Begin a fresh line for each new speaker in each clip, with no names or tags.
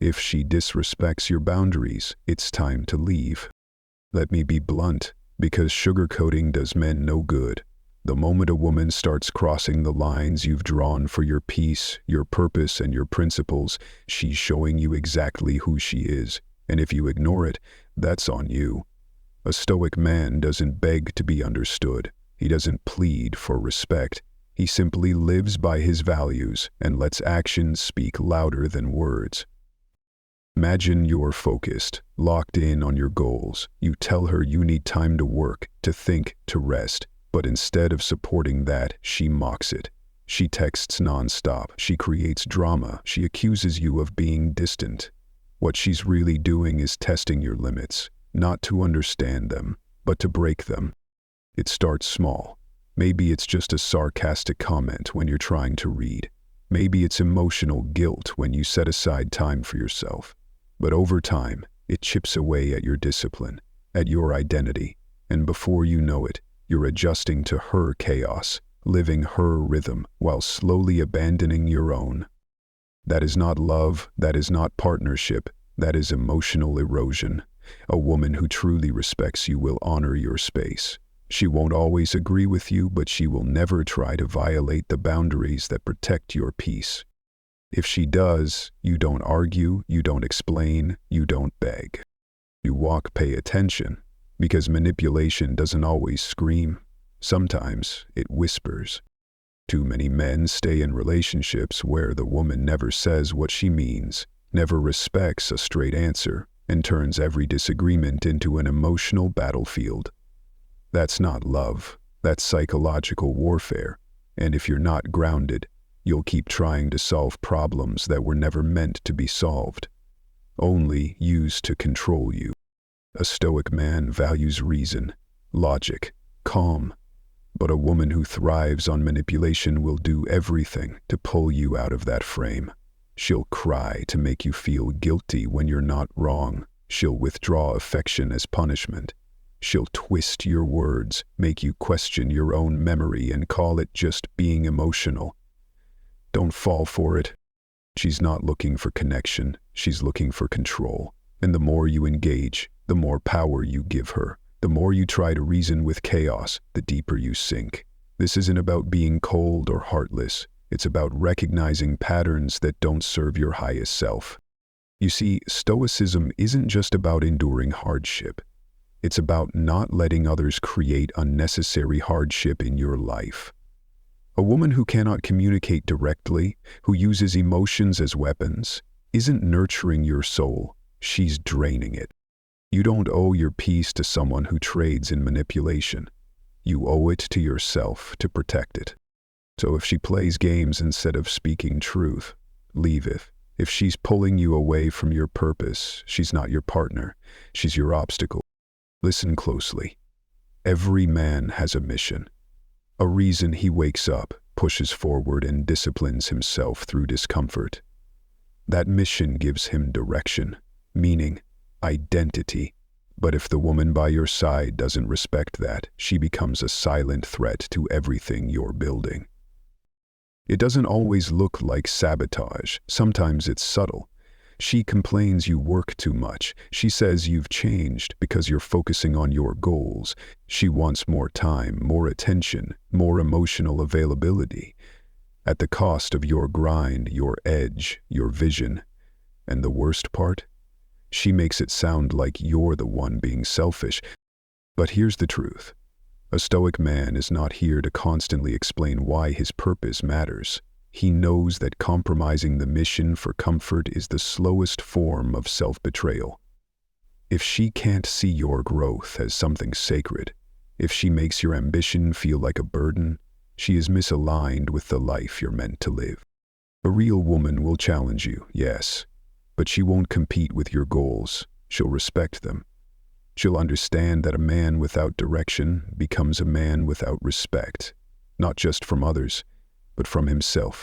If she disrespects your boundaries, it's time to leave. Let me be blunt, because sugarcoating does men no good. The moment a woman starts crossing the lines you've drawn for your peace, your purpose, and your principles, she's showing you exactly who she is. And if you ignore it, that's on you. A Stoic man doesn't beg to be understood. He doesn't plead for respect. He simply lives by his values and lets actions speak louder than words. Imagine you're focused, locked in on your goals. You tell her you need time to work, to think, to rest. But instead of supporting that, she mocks it. She texts nonstop. She creates drama. She accuses you of being distant. What she's really doing is testing your limits, not to understand them, but to break them. It starts small. Maybe it's just a sarcastic comment when you're trying to read. Maybe it's emotional guilt when you set aside time for yourself. But over time, it chips away at your discipline, at your identity, and before you know it, you're adjusting to her chaos, living her rhythm, while slowly abandoning your own. That is not love, that is not partnership, that is emotional erosion. A woman who truly respects you will honor your space. She won't always agree with you, but she will never try to violate the boundaries that protect your peace. If she does, you don't argue, you don't explain, you don't beg. You walk, pay attention, because manipulation doesn't always scream. Sometimes it whispers. Too many men stay in relationships where the woman never says what she means, never respects a straight answer, and turns every disagreement into an emotional battlefield. That's not love, that's psychological warfare, and if you're not grounded, you'll keep trying to solve problems that were never meant to be solved, only used to control you. A Stoic man values reason, logic, calm, but a woman who thrives on manipulation will do everything to pull you out of that frame. She'll cry to make you feel guilty when you're not wrong. She'll withdraw affection as punishment. She'll twist your words, make you question your own memory and call it just being emotional. Don't fall for it. She's not looking for connection, she's looking for control. And the more you engage, the more power you give her. The more you try to reason with chaos, the deeper you sink. This isn't about being cold or heartless. It's about recognizing patterns that don't serve your highest self. You see, Stoicism isn't just about enduring hardship. It's about not letting others create unnecessary hardship in your life. A woman who cannot communicate directly, who uses emotions as weapons, isn't nurturing your soul, she's draining it. You don't owe your peace to someone who trades in manipulation. You owe it to yourself to protect it. So if she plays games instead of speaking truth, leave it. If she's pulling you away from your purpose, she's not your partner, she's your obstacle. Listen closely. Every man has a mission. A reason he wakes up, pushes forward, and disciplines himself through discomfort. That mission gives him direction, meaning, identity. But if the woman by your side doesn't respect that, she becomes a silent threat to everything you're building. It doesn't always look like sabotage. Sometimes it's subtle. She complains you work too much. She says you've changed because you're focusing on your goals. She wants more time, more attention, more emotional availability, at the cost of your grind, your edge, your vision. And the worst part? She makes it sound like you're the one being selfish. But here's the truth. A Stoic man is not here to constantly explain why his purpose matters. He knows that compromising the mission for comfort is the slowest form of self-betrayal. If she can't see your growth as something sacred, if she makes your ambition feel like a burden, she is misaligned with the life you're meant to live. A real woman will challenge you, yes, but she won't compete with your goals. She'll respect them. She'll understand that a man without direction becomes a man without respect, not just from others, but from himself.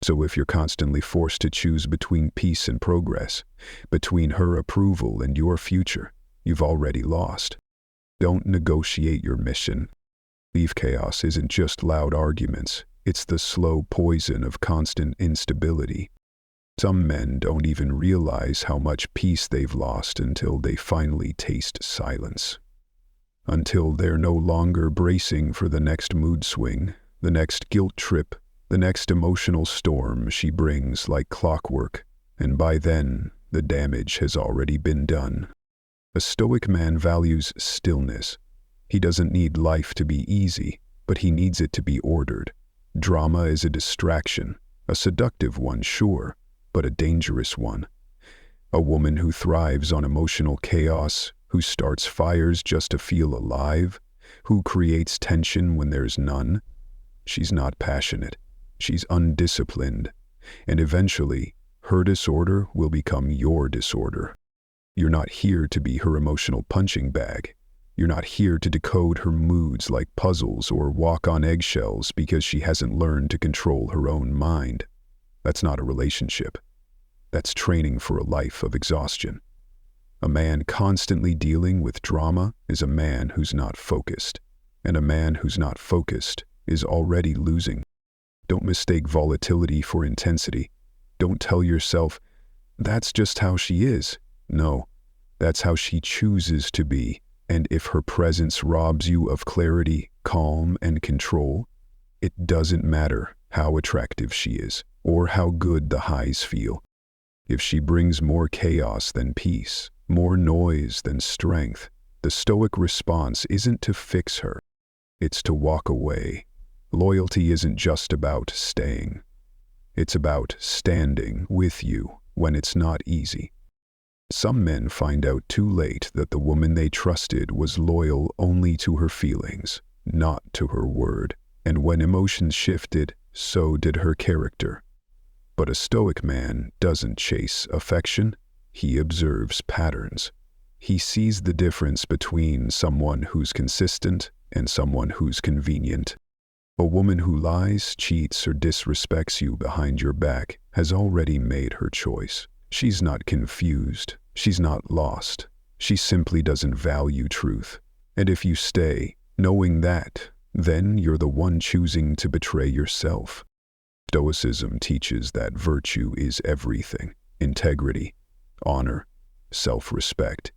So if you're constantly forced to choose between peace and progress, between her approval and your future, you've already lost. Don't negotiate your mission. Leave chaos isn't just loud arguments, it's the slow poison of constant instability. Some men don't even realize how much peace they've lost until they finally taste silence. Until they're no longer bracing for the next mood swing, the next guilt trip, the next emotional storm she brings like clockwork, and by then, the damage has already been done. A Stoic man values stillness. He doesn't need life to be easy, but he needs it to be ordered. Drama is a distraction, a seductive one, sure, but a dangerous one. A woman who thrives on emotional chaos, who starts fires just to feel alive, who creates tension when there's none. She's not passionate. She's undisciplined. And eventually, her disorder will become your disorder. You're not here to be her emotional punching bag. You're not here to decode her moods like puzzles or walk on eggshells because she hasn't learned to control her own mind. That's not a relationship. That's training for a life of exhaustion. A man constantly dealing with drama is a man who's not focused. And a man who's not focused is already losing. Don't mistake volatility for intensity. Don't tell yourself, that's just how she is. No, that's how she chooses to be. And if her presence robs you of clarity, calm, and control, it doesn't matter how attractive she is or how good the highs feel. If she brings more chaos than peace, more noise than strength, the Stoic response isn't to fix her. It's to walk away. Loyalty isn't just about staying. It's about standing with you when it's not easy. Some men find out too late that the woman they trusted was loyal only to her feelings, not to her word. And when emotions shifted, so did her character. But a Stoic man doesn't chase affection. He observes patterns. He sees the difference between someone who's consistent and someone who's convenient. A woman who lies, cheats, or disrespects you behind your back has already made her choice. She's not confused. She's not lost. She simply doesn't value truth. And if you stay, knowing that, then you're the one choosing to betray yourself. Stoicism teaches that virtue is everything: integrity, honor, self-respect.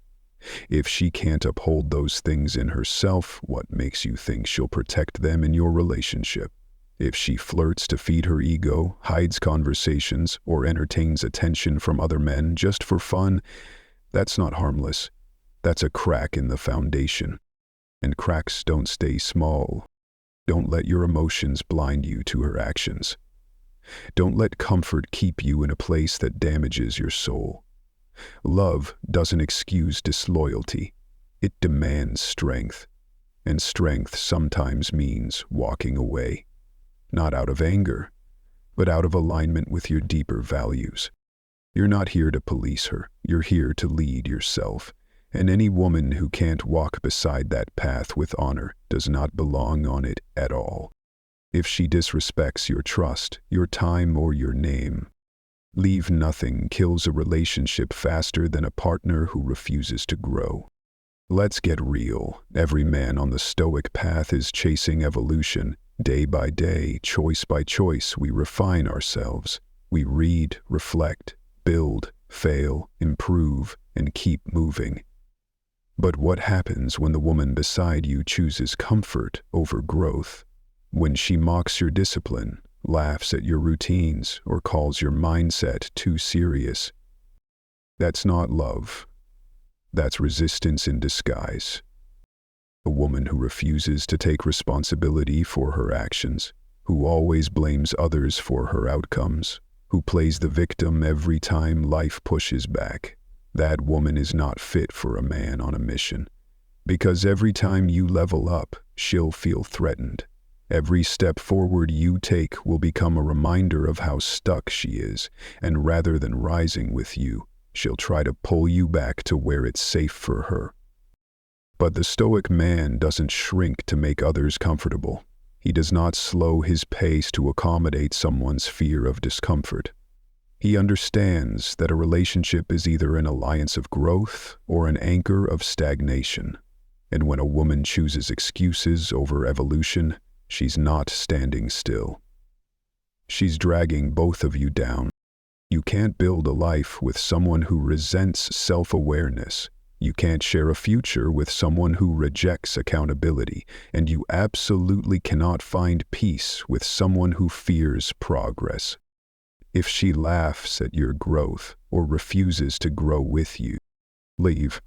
If she can't uphold those things in herself, what makes you think she'll protect them in your relationship? If she flirts to feed her ego, hides conversations, or entertains attention from other men just for fun, that's not harmless. That's a crack in the foundation. And cracks don't stay small. Don't let your emotions blind you to her actions. Don't let comfort keep you in a place that damages your soul. Love doesn't excuse disloyalty. It demands strength. And strength sometimes means walking away. Not out of anger, but out of alignment with your deeper values. You're not here to police her. You're here to lead yourself. And any woman who can't walk beside that path with honor does not belong on it at all. If she disrespects your trust, your time, or your name, leave nothing kills a relationship faster than a partner who refuses to grow. Let's get real. Every man on the Stoic path is chasing evolution. Day by day, choice by choice, we refine ourselves. We read, reflect, build, fail, improve, and keep moving. But what happens when the woman beside you chooses comfort over growth? When she mocks your discipline, laughs at your routines, or calls your mindset too serious? That's not love. That's resistance in disguise. A woman who refuses to take responsibility for her actions, who always blames others for her outcomes, who plays the victim every time life pushes back. That woman is not fit for a man on a mission. Because every time you level up, she'll feel threatened. Every step forward you take will become a reminder of how stuck she is, and rather than rising with you, she'll try to pull you back to where it's safe for her. But the Stoic man doesn't shrink to make others comfortable. He does not slow his pace to accommodate someone's fear of discomfort. He understands that a relationship is either an alliance of growth or an anchor of stagnation. And when a woman chooses excuses over evolution, she's not standing still. She's dragging both of you down. You can't build a life with someone who resents self-awareness. You can't share a future with someone who rejects accountability, and you absolutely cannot find peace with someone who fears progress. If she laughs at your growth or refuses to grow with you, leave.